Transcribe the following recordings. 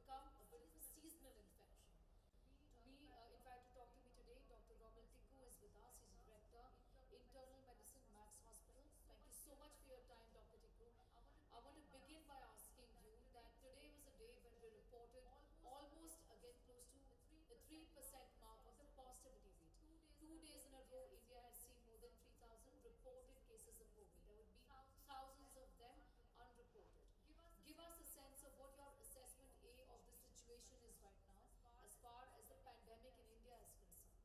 become a bit of a seasonal infection. In fact, to talk to me today, Dr. Romil Tikku is with us. He's Director, Internal Medicine, Max Hospital. Thank you so much for your time, Dr. Tikku. I want to begin by asking you that today was a day when we reported almost again close to the 3% mark of the positivity rate. 2 days in a row, India has seen more than 3,000 reported cases of COVID. There would be thousands of them unreported. Give us a sense of what your assessment A of the situation is right now as far as the pandemic in India is concerned.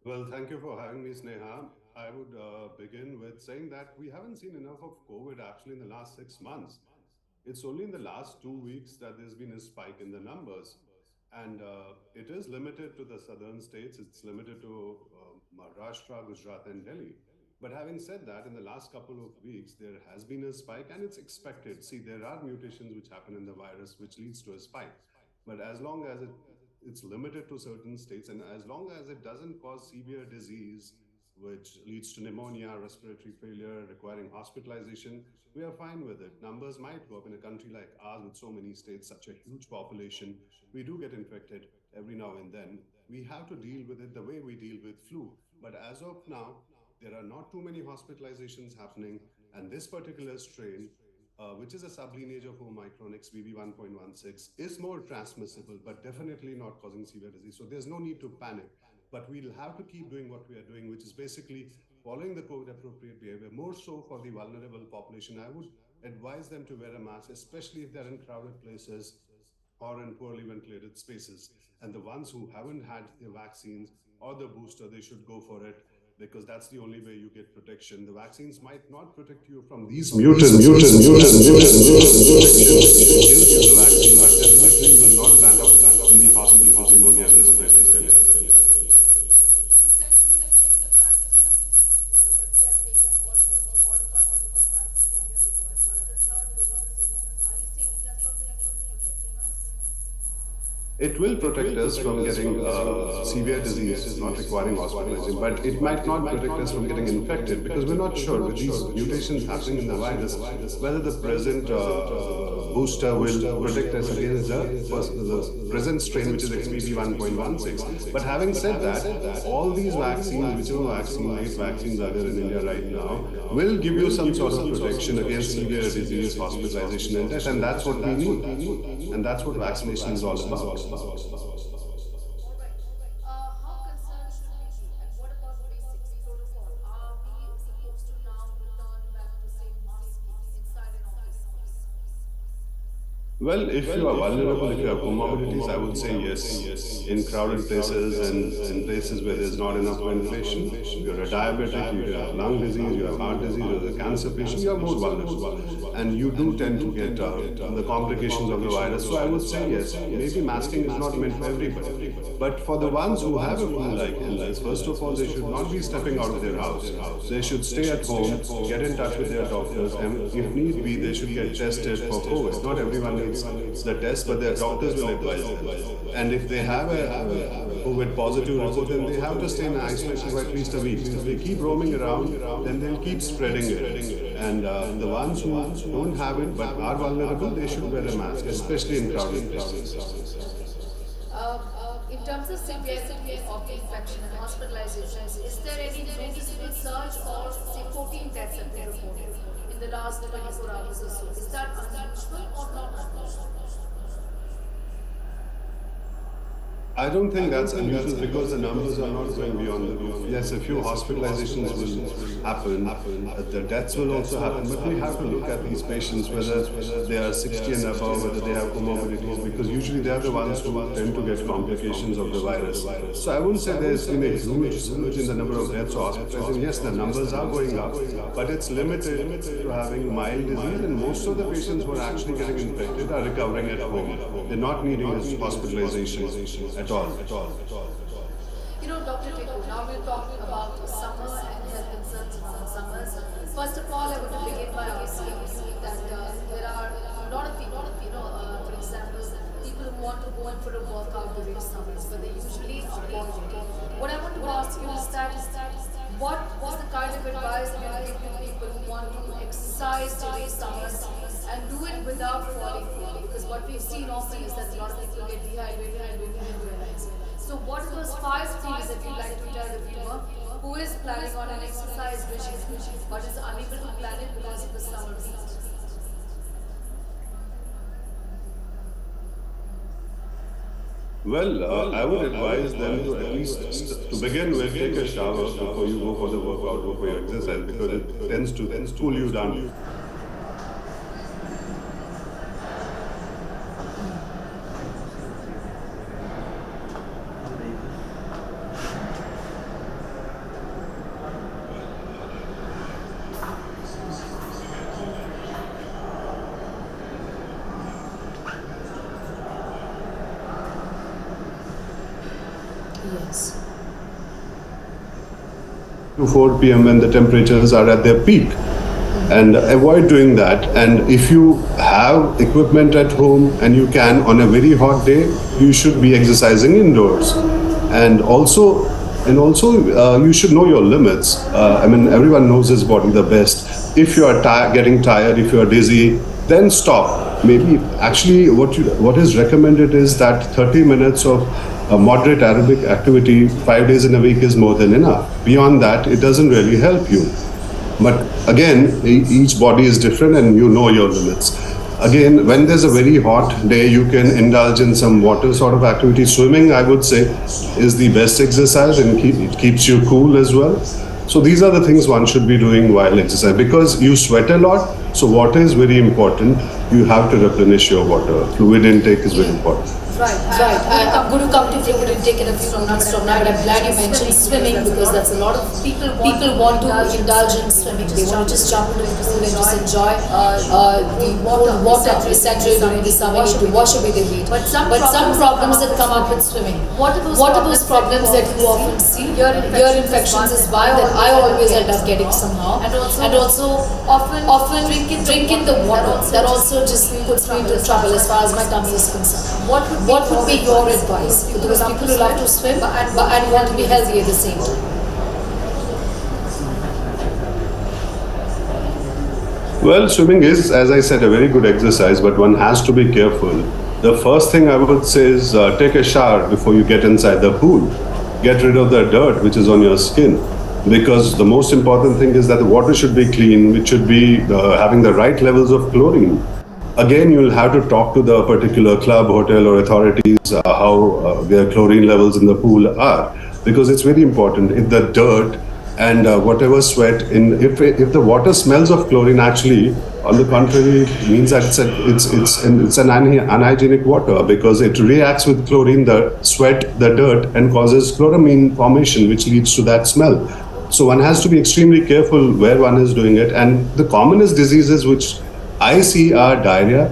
Well, thank you for having me, Sneha. I would begin with saying that we haven't seen enough of COVID actually in the last 6 months. It's only in the last 2 weeks that there's been a spike in the numbers. And it is limited to the southern states, it's limited to Maharashtra, Gujarat, and Delhi. But having said that, in the last couple of weeks, there has been a spike and it's expected. See, there are mutations which happen in the virus which leads to a spike. But as long as it's limited to certain states and as long as it doesn't cause severe disease, which leads to pneumonia, respiratory failure, requiring hospitalization, we are fine with it. Numbers might go up in a country like ours with so many states, such a huge population. We do get infected every now and then. We have to deal with it the way we deal with flu. But as of now, there are not too many hospitalizations happening. And this particular strain, which is a sublineage of Omicron XBB 1.16, is more transmissible, but definitely not causing severe disease. So there's no need to panic. But we'll have to keep doing what we are doing, which is basically following the COVID appropriate behavior, more so for the vulnerable population. I would advise them to wear a mask, especially if they're in crowded places or in poorly ventilated spaces. And the ones who haven't had the vaccines or the booster, they should go for it because that's the only way you get protection. The vaccines might not protect you from these mutants. It gives you the vaccine, but definitely you will not land up in the hospital with pneumonia and respiratory failure. So essentially, you're saying the vaccine that we have taken, almost all of us have taken a vaccine a year ago, as far as the third dose is concerned. Are you saying that's not really going to be protecting us? It will protect us from getting severe disease, not requiring hospitalization, but it might not protect us from getting infected because we're not sure with these mutations happening in the virus whether the present booster will protect us against the present strain, which is XBB 1.16. But having said that, all these vaccines, whichever vaccine, 8 vaccines are there in India right now, will give you some sort of protection against severe disease, hospitalization, and death, and that's what we need. And that's what vaccination is all about. All right. How concerned should we be? And what about basics, protocol? Are we supposed to now return back to, say, masking inside an office space? Well, if you are vulnerable, if you have comorbidities, I would say yes. In crowded places and in places where there's not enough ventilation, you're a diabetic, you have lung disease, you have heart disease, you're a cancer patient, you are more vulnerable. And you do tend to get the complications of the virus. So I would say yes. Maybe masking is not meant for everybody. But for the ones who have a flu-like illness, first of all, they should not be stepping out of their house. They should stay at home, get in touch with their doctors, and if need be, they should get tested for COVID. Not everyone needs the test, but their doctors will advise them. And if they have a COVID positive report, then they have to stay in isolation for at least a week. If they keep roaming around, then they'll keep spreading it. And the ones who don't have it but are vulnerable, they should wear a mask, especially in crowded places. In terms of severity of the infection and hospitalizations, is there any noticeable surge or, say, 14 deaths have been reported in the last 24 hours or so? Is that unusual or not unusual? I don't think that's unusual because the numbers are not going beyond the roof. Yes, a few hospitalizations will happen, the deaths will also happen, but we have to look at these patients, whether they are 60 and above, whether they have comorbidities, because usually they are the ones who tend to get complications of the virus. So I wouldn't say there's been a huge surge in the number of deaths or hospitalizations. Yes, the numbers are going up, but it's limited to having mild disease, and most of the patients who are actually getting infected are recovering at home. They're not needing hospitalization at all. You know, Dr. Tikku, now we're talking about summer and health concerns around summers. First of all, I want to begin by asking you that there are a lot of people, for example, people who want to go in for a workout during summers, but they usually avoid it. What I want to ask you is that what is the kind of advice that you give to people who want to exercise during summers and do it without falling ill? Because what we've seen often is that a lot of people get dehydrated and don't even realize. So, what are those five things that you'd like to tell the viewer who is planning on an exercise regime but is unable to plan it because of the summer heat? Well, I would advise them to at least, to begin with, take a shower before you go for the workout or for your exercise because it tends to cool you down. Yes. To 4 p.m. when the temperatures are at their peak, and avoid doing that. And if you have equipment at home and you can, on a very hot day, you should be exercising indoors. And also, you should know your limits. I mean, everyone knows his body the best. If you are getting tired, if you are dizzy, then stop. Maybe actually, what is recommended is that 30 minutes of a moderate aerobic activity 5 days in a week is more than enough. Beyond that, it doesn't really help you. But again, each body is different and you know your limits. Again, when there's a very hot day, you can indulge in some water sort of activity. Swimming, I would say, is the best exercise and it keeps you cool as well. So these are the things one should be doing while exercising because you sweat a lot. So water is very important. You have to replenish your water. Fluid intake is very important. Right. I'm going to come to fluid intake in a few minutes from now, but I'm glad you mentioned swimming because that's a lot of people want to indulge in swimming. They want to just jump into the pool and just enjoy the cold water, etc. during the summer heat to wash away the heat. But some problems that come up with swimming. What are those problems that you often see? Ear infections is one that I always end up getting somehow, and also often drinking the water. That also just puts me into trouble as far as my tummy is concerned. What would be your advice for those people who love to swim and want to be healthy at the same time? Well, swimming is, as I said, a very good exercise, but one has to be careful. The first thing I would say is take a shower before you get inside the pool. Get rid of the dirt which is on your skin. Because the most important thing is that the water should be clean, which should be having the right levels of chlorine. Again, you'll have to talk to the particular club, hotel, or authorities how their chlorine levels in the pool are, because it's very important. If the dirt and whatever sweat, if the water smells of chlorine, actually, on the contrary, it means that it's an unhygienic water because it reacts with chlorine, the sweat, the dirt, and causes chloramine formation, which leads to that smell. So one has to be extremely careful where one is doing it. And the commonest diseases which I see are diarrhea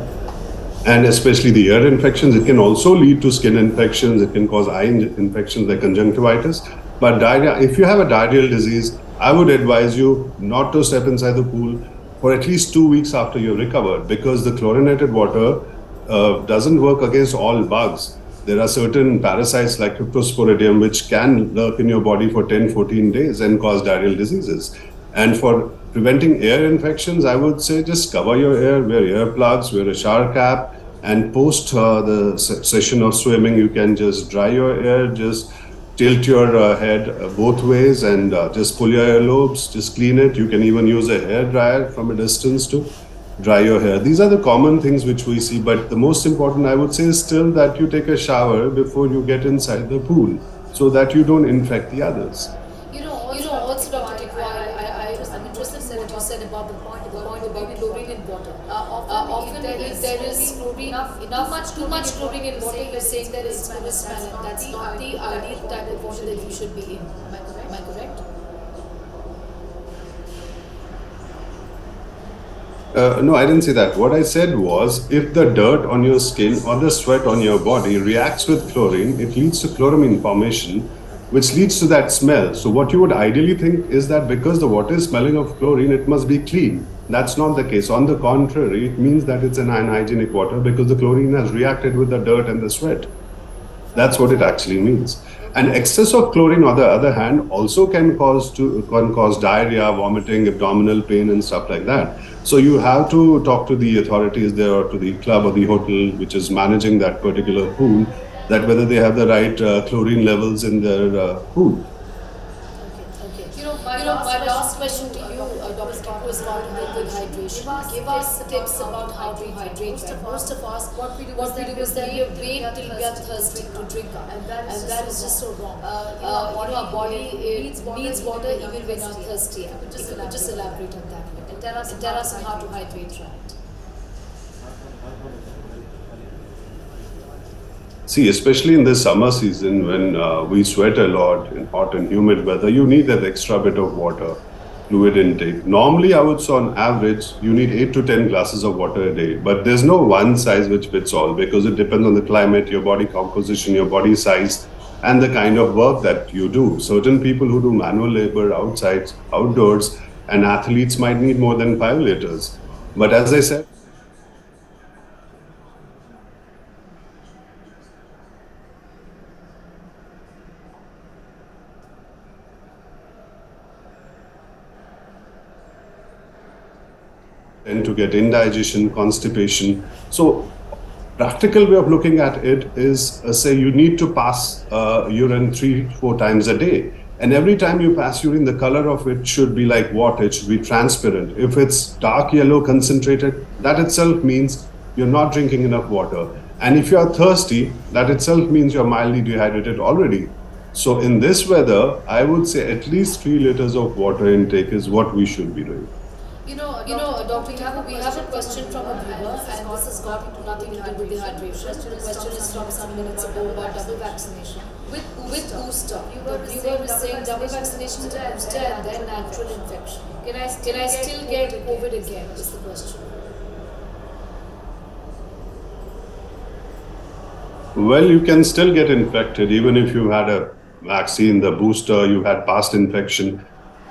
and especially the ear infections. It can also lead to skin infections. It can cause eye infections like conjunctivitis. But diarrhea, if you have a diarrheal disease, I would advise you not to step inside the pool for at least 2 weeks after you've recovered because the chlorinated water doesn't work against all bugs. There are certain parasites like cryptosporidium which can lurk in your body for 10-14 days and cause diarrheal diseases. And for preventing ear infections, I would say just cover your ear, wear earplugs, wear a shower cap, and post the session of swimming, you can just dry your ear, just tilt your head both ways and just pull your earlobes, just clean it. You can even use a hair dryer from a distance to dry your hair. These are the common things which we see, but the most important I would say is still that you take a shower before you get inside the pool so that you don't infect the others. Also, Dr. Tikwa, I'm interested in what you said about the point about chlorine in water. Often if there is chlorine, too much chlorine in water, you're saying that it's going to smell, and that's not the ideal type of water that you should be in. Am I correct? No, I didn't say that. What I said was if the dirt on your skin or the sweat on your body reacts with chlorine, it leads to chloramine formation, which leads to that smell. So what you would ideally think is that because the water is smelling of chlorine, it must be clean. That's not the case. On the contrary, it means that it's an unhygienic water because the chlorine has reacted with the dirt and the sweat. That's what it actually means. And excess of chlorine, on the other hand, also can cause diarrhea, vomiting, abdominal pain, and stuff like that. So you have to talk to the authorities there or to the club or the hotel which is managing that particular pool, that whether they have the right chlorine levels in their pool. Okay. My last question to you, Dr. Tiku, is about health with hydration. Give us tips about how to hydrate. Right? Most of us, what we do is that we wait till we are thirsty to drink up, and that is just so wrong. Our body needs water even when we are thirsty. If you could just elaborate on that, and tell us how to hydrate, right? See, especially in the summer season when we sweat a lot in hot and humid weather, you need that extra bit of water, fluid intake. Normally, I would say on average, you need 8 to 10 glasses of water a day. But there's no one size which fits all because it depends on the climate, your body composition, your body size, and the kind of work that you do. Certain people who do manual labor outside, outdoors, and athletes might need more than 5 liters. But as I said, tend to get indigestion, constipation. So, practical way of looking at it is say you need to pass urine 3 4 times a day, and every time you pass urine, the color of it should be like water. It should be transparent. If it's dark yellow concentrated, that itself means you're not drinking enough water. And if you are thirsty, that itself means you're mildly dehydrated already. So in this weather, I would say at least 3 liters of water intake is what we should be doing. Doctor, we have a question from a viewer, and this has got nothing to do with dehydration. The question is from some minutes ago about double vaccination with booster. The viewer is saying double vaccination with a booster and then natural infection. Can I still get COVID again? Is the question. Well, you can still get infected even if you had a vaccine, the booster, you had past infection.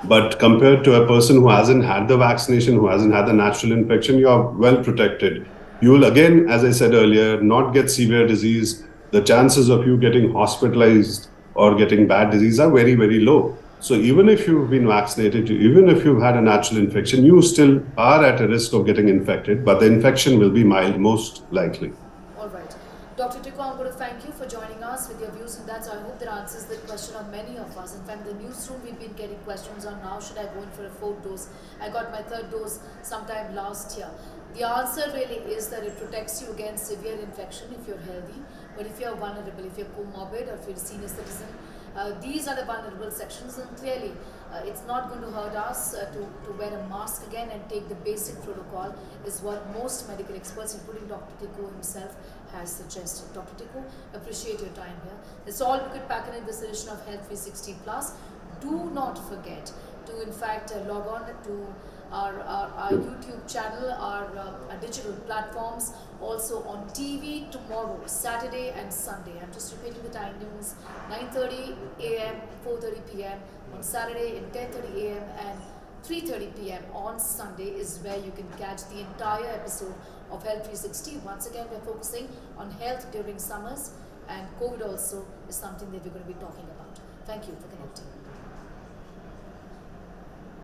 But compared to a person who hasn't had the vaccination, who hasn't had the natural infection, you are well protected. You will, again, as I said earlier, not get severe disease. The chances of you getting hospitalized or getting bad disease are very, very low. So even if you've been vaccinated, even if you've had a natural infection, you still are at a risk of getting infected, but the infection will be mild, most likely. All right. Dr. Tiku, I'm going to thank you for joining us with your views on that. So I hope that answers the question of many of us. In fact, the newsroom we've been getting questions on now, should I go in for a fourth dose? I got my third dose sometime last year. The answer really is that it protects you against severe infection if you're healthy. But if you're vulnerable, if you're comorbid or if you're a senior citizen, these are the vulnerable sections, and clearly it's not going to hurt us to wear a mask again and take the basic protocol is what most medical experts, including Dr. Tiku himself, has suggested. Dr. Tiku, appreciate your time here. That's all we could pack in this edition of Health 360 Plus. Do not forget to, in fact, log on to our YouTube channel, our digital platforms, also on TV tomorrow, Saturday and Sunday. I'm just repeating the timings: 9:30 a.m., 4:30 p.m. on Saturday, and 10:30 a.m. and 3:30 p.m. on Sunday is where you can catch the entire episode of Health 360. Once again, we're focusing on health during summers, and COVID also is something that we're going to be talking about. Thank you for connecting.